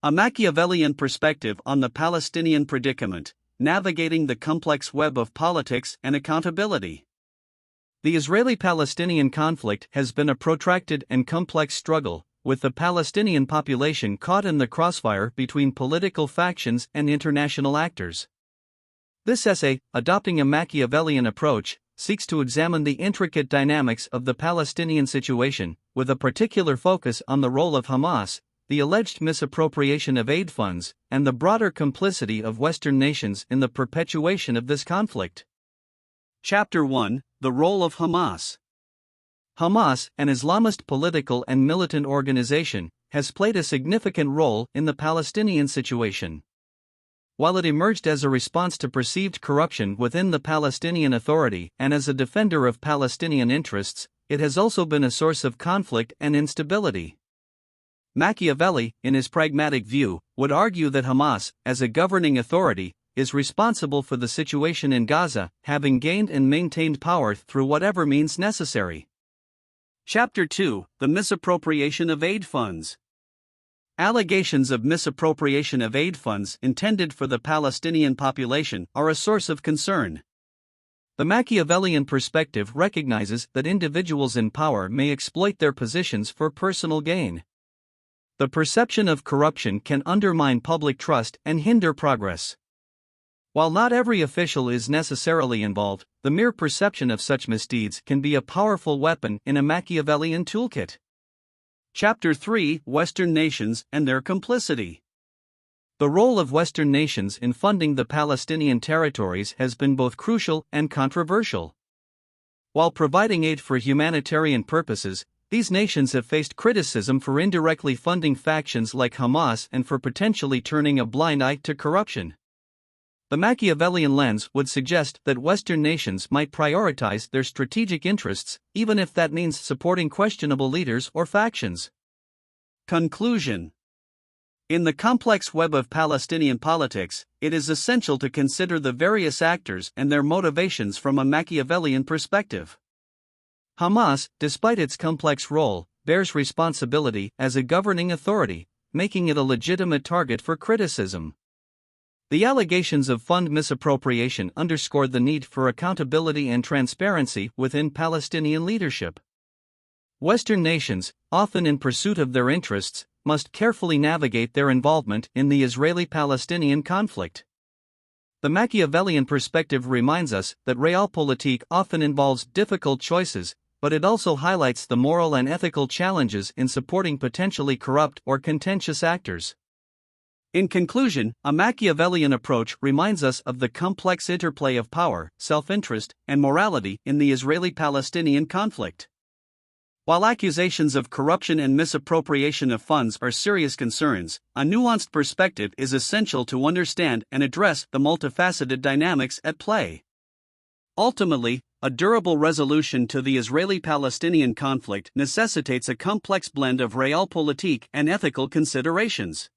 A Machiavellian perspective on the Palestinian predicament, navigating the complex web of politics and accountability. The Israeli-Palestinian conflict has been a protracted and complex struggle, with the Palestinian population caught in the crossfire between political factions and international actors. This essay, adopting a Machiavellian approach, seeks to examine the intricate dynamics of the Palestinian situation, with a particular focus on the role of Hamas, the alleged misappropriation of aid funds, and the broader complicity of Western nations in the perpetuation of this conflict. Chapter 1: The Role of Hamas. Hamas, an Islamist political and militant organization, has played a significant role in the Palestinian situation. While it emerged as a response to perceived corruption within the Palestinian Authority and as a defender of Palestinian interests, it has also been a source of conflict and instability. Machiavelli, in his pragmatic view, would argue that Hamas, as a governing authority, is responsible for the situation in Gaza, having gained and maintained power through whatever means necessary. Chapter 2: The Misappropriation of Aid Funds. Allegations of misappropriation of aid funds intended for the Palestinian population are a source of concern. The Machiavellian perspective recognizes that individuals in power may exploit their positions for personal gain. The perception of corruption can undermine public trust and hinder progress. While not every official is necessarily involved, the mere perception of such misdeeds can be a powerful weapon in a Machiavellian toolkit. Chapter 3: Western Nations and Their Complicity. The role of Western nations in funding the Palestinian territories has been both crucial and controversial. While providing aid for humanitarian purposes, these nations have faced criticism for indirectly funding factions like Hamas and for potentially turning a blind eye to corruption. The Machiavellian lens would suggest that Western nations might prioritize their strategic interests, even if that means supporting questionable leaders or factions. Conclusion: in the complex web of Palestinian politics, it is essential to consider the various actors and their motivations from a Machiavellian perspective. Hamas, despite its complex role, bears responsibility as a governing authority, making it a legitimate target for criticism. The allegations of fund misappropriation underscore the need for accountability and transparency within Palestinian leadership. Western nations, often in pursuit of their interests, must carefully navigate their involvement in the Israeli-Palestinian conflict. The Machiavellian perspective reminds us that realpolitik often involves difficult choices, but it also highlights the moral and ethical challenges in supporting potentially corrupt or contentious actors. In conclusion, a Machiavellian approach reminds us of the complex interplay of power, self-interest, and morality in the Israeli-Palestinian conflict. While accusations of corruption and misappropriation of funds are serious concerns, a nuanced perspective is essential to understand and address the multifaceted dynamics at play. Ultimately, a durable resolution to the Israeli-Palestinian conflict necessitates a complex blend of realpolitik and ethical considerations.